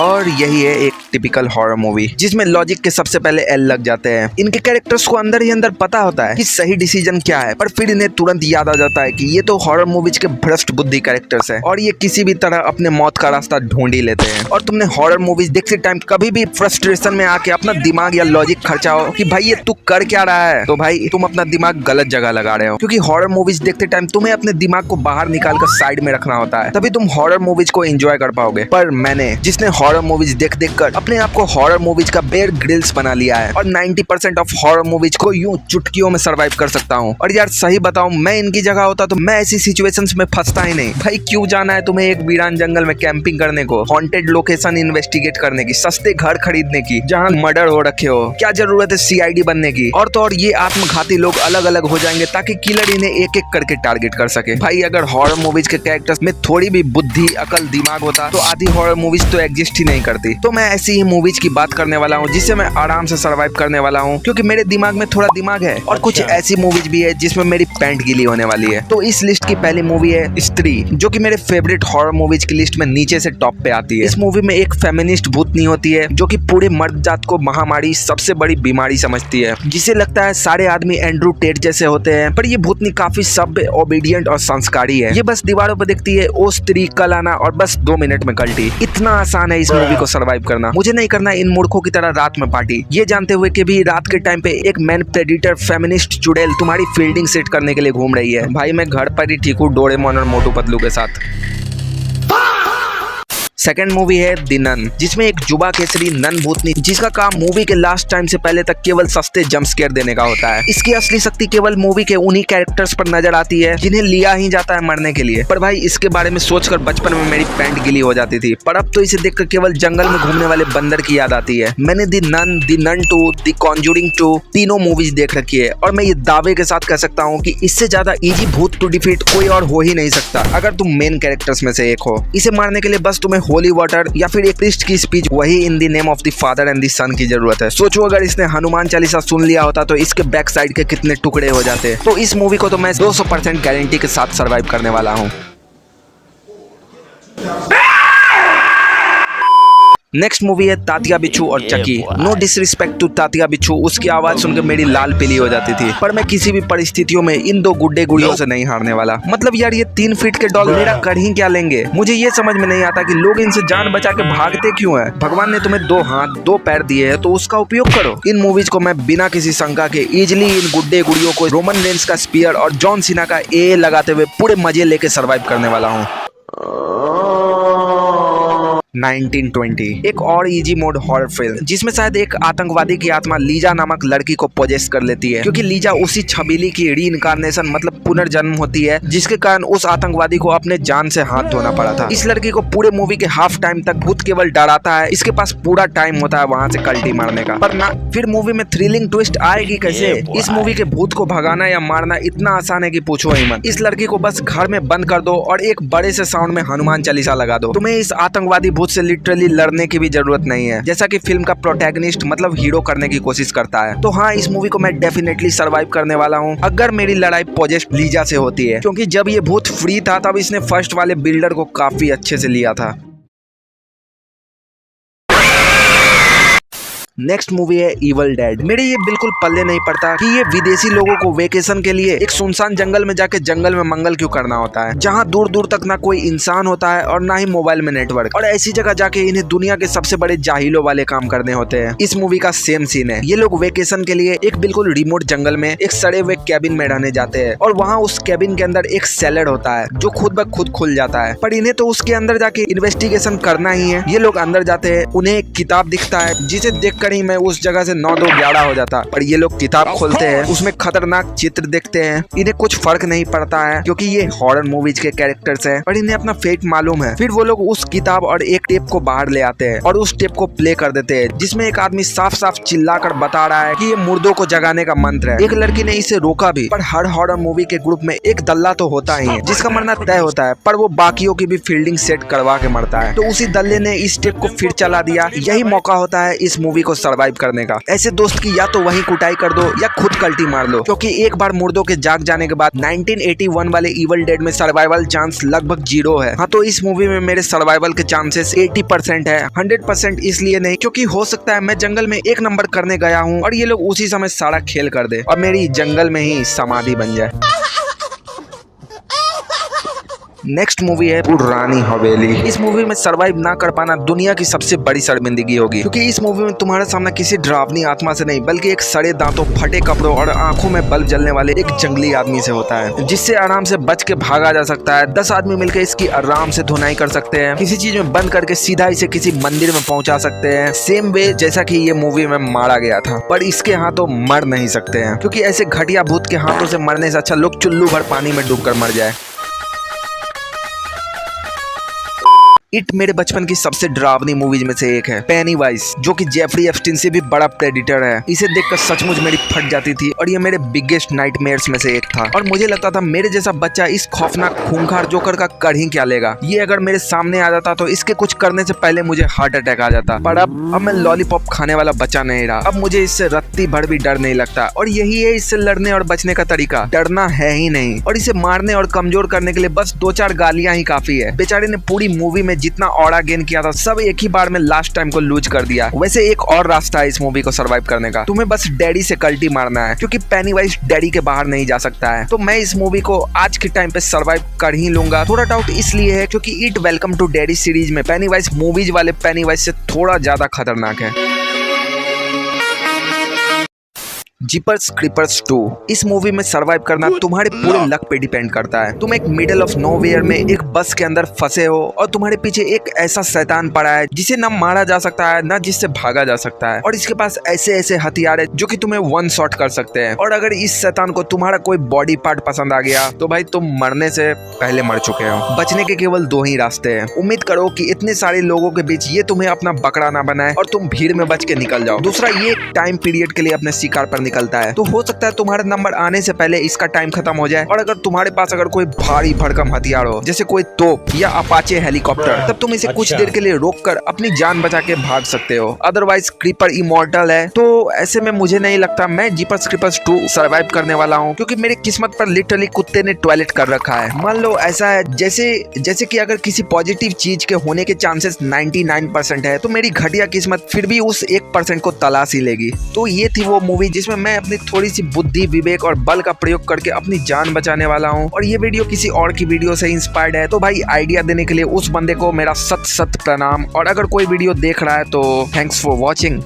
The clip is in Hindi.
और यही है एक टिपिकल हॉरर मूवी जिसमें लॉजिक के सबसे पहले एल लग जाते हैं। इनके कैरेक्टर्स को अंदर ही अंदर पता होता है कि सही डिसीजन क्या है, पर फिर इन्हें तुरंत याद आ जाता है कि ये तो हॉरर मूवीज के भ्रष्ट बुद्धि कैरेक्टर्स हैं और ये किसी भी तरह अपने मौत का रास्ता ढूंढ ही लेते हैं। और तुमने हॉरर मूवीज देखते टाइम कभी भी फ्रस्ट्रेशन में आके अपना दिमाग या लॉजिक खर्चाओ कि भाई ये तू कर क्या रहा है, तो भाई तुम अपना दिमाग गलत जगह लगा रहे हो, क्योंकि हॉरर मूवीज देखते टाइम तुम्हें अपने दिमाग को बाहर निकाल कर साइड में रखना होता है, तभी तुम हॉरर मूवीज को एंजॉय कर पाओगे। पर मैंने, जिसने हॉरर मूवीज देख देख कर अपने आप को हॉरर मूवीज का बेयर ग्रिल्स बना लिया है और 90% ऑफ हॉरर मूवीज को यूं चुटकियों में सर्वाइव कर सकता हूँ। और यार सही बताऊं, मैं इनकी जगह होता तो मैं ऐसी सिचुएशंस में फंसता ही नहीं। भाई क्यों जाना है तुम्हें एक वीरान जंगल में कैंपिंग करने को, हॉन्टेड लोकेशन इन्वेस्टिगेट करने की, सस्ते घर खरीदने की जहाँ मर्डर हो रखे हो, क्या जरूरत है सीआईडी बनने की। और तो और ये आत्मघाती लोग अलग अलग हो जाएंगे ताकि किलर इन्हें एक एक करके टारगेट कर सके। भाई अगर हॉरर मूवीज के कैरेक्टर्स में थोड़ी भी बुद्धि अकल दिमाग होता तो आधी हॉरर मूवीज तो एग्जिस्ट ही नहीं करती। तो मैं ऐसी ही मूवीज की बात करने वाला हूँ जिससे मैं आराम से सर्वाइव करने वाला हूँ, क्योंकि मेरे दिमाग में थोड़ा दिमाग है। और कुछ ऐसी मूवीज भी है जिसमें मेरी पैंट गीली होने वाली है। तो इस लिस्ट की पहली मूवी है स्त्री, जो कि मेरे फेवरेट हॉरर मूवीज की लिस्ट में नीचे से टॉप पे आती है। इस मूवी में एक फेमिनिस्ट भूतनी होती है जो कि पूरे मर्द जात को महामारी सबसे बड़ी बीमारी समझती है, जिसे लगता है सारे आदमी एंड्रू टेट जैसे होते हैं। पर ये भूतनी काफी सभ्य, ओबीडियंट और संस्कारी है। ये बस दीवारों पर दिखती है ओ स्त्री कल आना और बस 2 मिनट में कल्टी। इतना आसान है इस मूवी को सर्वाइव करना। मुझे नहीं करना इन मूर्खों की तरह रात में पार्टी, ये जानते हुए कि भी रात के टाइम पे एक मैन प्रेडिटर फेमिनिस्ट चुड़ैल तुम्हारी फील्डिंग सेट करने के लिए घूम रही है। भाई मैं घर पर ही ठीक हूँ डोरेमोन और मोटू पतलू के साथ। सेकेंड मूवी है द नन, जिसमें एक जुबा केसरी नन भूतनी जिसका काम मूवी के लास्ट टाइम से पहले तक केवल सस्ते जंप स्केयर देने का होता है। इसकी असली शक्ति केवल मूवी के उन्हीं कैरेक्टर्स पर नजर आती है जिन्हें लिया ही जाता है मरने के लिए। पर भाई इसके बारे में सोचकर बचपन में मेरी पैंट गिली हो जाती थी, पर अब तो इसे देखकर केवल जंगल में घूमने वाले बंदर की याद आती है। मैंने द नन 2, द कॉन्जूरिंग 2 तीनों मूवीज देख रखी है और मैं ये दावे के साथ कह सकता हूँ कि इससे ज्यादा इजी भूत टू डिफीट कोई और हो ही नहीं सकता अगर तुम मेन कैरेक्टर्स में से एक हो। इसे मारने के लिए बस तुम्हें होली वाटर या फिर एक प्रीस्ट की स्पीच, वही in the name of the father and the son की जरूरत है। सोचो अगर इसने हनुमान चालीसा सुन लिया होता तो इसके बैक साइड के कितने टुकड़े हो जाते। तो इस मूवी को तो मैं 200% गारंटी के साथ सर्वाइव करने वाला हूँ। नेक्स्ट मूवी है तात्या बिच्छू और चकी। नो डिसरिस्पेक्ट टू तात्या बिच्छू, उसकी आवाज सुनकर मेरी लाल पीली हो जाती थी, पर मैं किसी भी परिस्थितियों में इन 2 गुड्डे गुड़ियों से नहीं हारने वाला। मतलब यार ये 3 फीट के डॉग मेरा कर ही क्या लेंगे। मुझे ये समझ में नहीं आता कि लोग इनसे जान बचा के भागते क्यों हैं। भगवान ने तुम्हें 2 हाथ 2 पैर दिए हैं तो उसका उपयोग करो। इन मूवीज को मैं बिना किसी शंका के इजिली इन गुड्डे गुड़ियों को रोमन रेंस का स्पीयर और जॉन सीना का ए लगाते हुए पूरे मजे लेके सर्वाइव करने वाला हूँ। 1920 एक और इजी मोड हॉरर फिल्म जिसमें शायद एक आतंकवादी की आत्मा लीजा नामक लड़की को पोजेस कर लेती है, क्योंकि लीजा उसी छबीली की रीइंकार्नेशन मतलब पुनर्जन्म होती है जिसके कारण उस आतंकवादी को अपने जान से हाथ धोना पड़ा था। इस लड़की को पूरे मूवी के हाफ टाइम तक भूत केवल डराता है, इसके पास पूरा टाइम होता है वहां से कल्टी मारने का। पर ना, फिर मूवी में थ्रिलिंग ट्विस्ट आएगी कैसे। इस मूवी के भूत को भगाना या मारना इतना आसान है कि पूछो ही मत। इस लड़की को बस घर में बंद कर दो और एक बड़े से साउंड में हनुमान चालीसा लगा दो। तुम्हें इस आतंकवादी भूत से लिटरली लड़ने की भी जरूरत नहीं है, जैसा कि फिल्म का प्रोटैगनिस्ट मतलब हीरो करने की कोशिश करता है। तो हाँ, इस मूवी को मैं डेफिनेटली सर्वाइव करने वाला हूँ अगर मेरी लड़ाई पोजेस्ट लीजा से होती है, क्योंकि जब ये भूत फ्री था तब इसने फर्स्ट वाले बिल्डर को काफी अच्छे से लिया था। नेक्स्ट मूवी है इवल डेड। मेरे ये बिल्कुल पल्ले नहीं पड़ता कि ये विदेशी लोगों को वेकेशन के लिए एक सुनसान जंगल में जाके जंगल में मंगल क्यों करना होता है, जहाँ दूर दूर तक ना कोई इंसान होता है और ना ही मोबाइल में नेटवर्क, और ऐसी जगह जाके इन्हें दुनिया के सबसे बड़े जाहिलों वाले काम करने होते हैं। इस मूवी का सेम सीन है। ये लोग वेकेशन के लिए एक बिल्कुल रिमोट जंगल में एक सड़े हुए कैबिन में रहने जाते हैं और वहाँ उस कैबिन के अंदर एक सेलर होता है जो खुद ब खुद खुल जाता है, पर इन्हें तो उसके अंदर जाके इन्वेस्टिगेशन करना ही है। ये लोग अंदर जाते हैं, उन्हें एक किताब दिखता है जिसे देखकर ही मैं उस जगह से 9-2-11 हो जाता। पर ये लोग किताब खोलते हैं, उसमें खतरनाक चित्र देखते हैं। इन्हें कुछ फर्क नहीं पड़ता है क्योंकि ये हॉरर मूवीज के कैरेक्टर्स हैं, पर इन्हें अपना फेट मालूम है। फिर वो लोग उस किताब और एक टेप को बाहर ले आते हैं और उस टेप को प्ले कर देते हैं जिसमें एक आदमी साफ साफ चिल्लाकर बता रहा है कि ये मुर्दों को जगाने का मंत्र है। एक लड़की ने इसे रोका भी, पर हर हॉरर मूवी के ग्रुप में एक दल्ला तो होता ही है जिसका मरना तय होता है, पर वो बाकियों की भी फील्डिंग सेट करवा के मरता है। तो उसी दल्ले ने इस टेप को फिर चला दिया। यही मौका होता है इस मूवी को को सर्वाइव करने का। ऐसे दोस्त की या तो वहीं कुटाई कर दो या खुद कल्टी मार लो, क्योंकि एक बार मुर्दों के जाग जाने के बाद 1981 वाले इवल डेड में सर्वाइवल चांस लगभग 0 है। हाँ, तो इस मूवी में मेरे सर्वाइवल के चांसेस 80% है। 100% इसलिए नहीं क्योंकि हो सकता है मैं जंगल में 1 नंबर करने गया हूँ और ये लोग उसी समय सारा खेल कर दे और मेरी जंगल में ही समाधि बन जाए। नेक्स्ट मूवी है पुरानी हवेली। इस मूवी में सरवाइव ना कर पाना दुनिया की सबसे बड़ी शर्मिंदगी होगी, क्योंकि इस मूवी में तुम्हारा सामना किसी डरावनी आत्मा से नहीं बल्कि एक सड़े दांतों, फटे कपड़ों और आंखों में बल्ब जलने वाले एक जंगली आदमी से होता है, जिससे आराम से बच के भागा जा सकता है। 10 आदमी मिलकर इसकी आराम से धुनाई कर सकते हैं, किसी चीज में बंद करके सीधा इसे किसी मंदिर में पहुंचा सकते हैं, सेम वे जैसा कि ये मूवी में मारा गया था। पर इसके हाथों मर नहीं सकते हैं, क्योंकि ऐसे घटिया भूत के हाथों से मरने से अच्छा लोग चुल्लू भर पानी में डूब कर मर जाए। इट मेरे बचपन की सबसे डरावनी मूवीज में से एक है। पेनीवाइज, जो कि जेफरी एप्स्टीन से भी बड़ा प्रेडिटर है। इसे देखकर सचमुच मेरी फट जाती थी और ये मेरे बिगेस्ट नाइटमेयर्स में से एक था। और मुझे लगता था मेरे जैसा बच्चा इस खौफनाक खूंखार जोकर का कर ही क्या लेगा। ये अगर मेरे सामने आ जाता तो इसके कुछ करने से पहले मुझे हार्ट अटैक आ जाता। पर अब मैं लॉलीपॉप खाने वाला बच्चा नहीं रहा। अब मुझे इससे रत्ती भर भी डर नहीं लगता। और यही है इससे लड़ने और बचने का तरीका, डरना है ही नहीं। और इसे मारने और कमजोर करने के लिए बस 2-4 गालियां ही काफी है। बेचारे ने पूरी मूवी में जितना ऑरा गेन किया था सब एक ही बार में लास्ट टाइम को लूज कर दिया। वैसे एक और रास्ता है इस मूवी को सरवाइव करने का, तुम्हें बस डैडी से कल्टी मारना है, क्योंकि पेनीवाइज डैडी के बाहर नहीं जा सकता है। तो मैं इस मूवी को आज के टाइम पे सरवाइव कर ही लूंगा। थोड़ा डाउट इसलिए है क्योंकि it welcome to Derry series में पेनीवाइज मूवीज वाले पेनीवाइज से थोड़ा ज्यादा खतरनाक है। Jeepers Creepers 2। इस मूवी में सरवाइव करना तुम्हारे पूरे लक पे डिपेंड करता है। तुम एक मिडिल ऑफ नोवेयर में एक बस के अंदर फंसे हो और तुम्हारे पीछे एक ऐसा शैतान पड़ा है जिसे ना मारा जा सकता है ना जिससे भागा जा सकता है, और इसके पास ऐसे ऐसे हथियार है जो कि तुम्हें 1 शॉट कर सकते हैं। और अगर इस शैतान को तुम्हारा कोई बॉडी पार्ट पसंद आ गया तो भाई तुम मरने से पहले मर चुके हो। बचने के केवल 2 ही रास्ते हैं। उम्मीद करो कि इतने सारे लोगों के बीच ये तुम्हें अपना बकरा ना बनाए और तुम भीड़ में बच के निकल जाओ। दूसरा, ये टाइम पीरियड के लिए अपने शिकार पर निकलता है, तो हो सकता है तुम्हारा नंबर आने से पहले इसका टाइम खत्म हो जाए। और अगर तुम्हारे पास अगर कोई भारी भरकम हथियार हो जैसे कोई तोप या अपाचे हेलीकॉप्टर, तब तुम इसे कुछ देर के लिए रोककर अपनी जान बचा के भाग सकते हो। अदरवाइज क्रीपर इमॉर्टल है, तो ऐसे में मुझे नहीं लगता मैं जीपर्स क्रीपर्स 2 सर्वाइव करने वाला हूँ, क्योंकि मेरी किस्मत पर लिटरली कुत्ते ने टॉयलेट कर रखा है। मान लो ऐसा है जैसे कि अगर किसी पॉजिटिव चीज के होने के चांसेस 99% है, तो मेरी घटिया किस्मत फिर भी उस 1% को तलाश ही लेगी। तो ये थी वो मूवी जिसमें मैं अपनी थोड़ी सी बुद्धि, विवेक और बल का प्रयोग करके अपनी जान बचाने वाला हूँ। और ये वीडियो किसी और की वीडियो से इंस्पायर्ड है, तो भाई आइडिया देने के लिए उस बंदे को मेरा सत प्रणाम। और अगर कोई वीडियो देख रहा है तो थैंक्स फॉर वॉचिंग।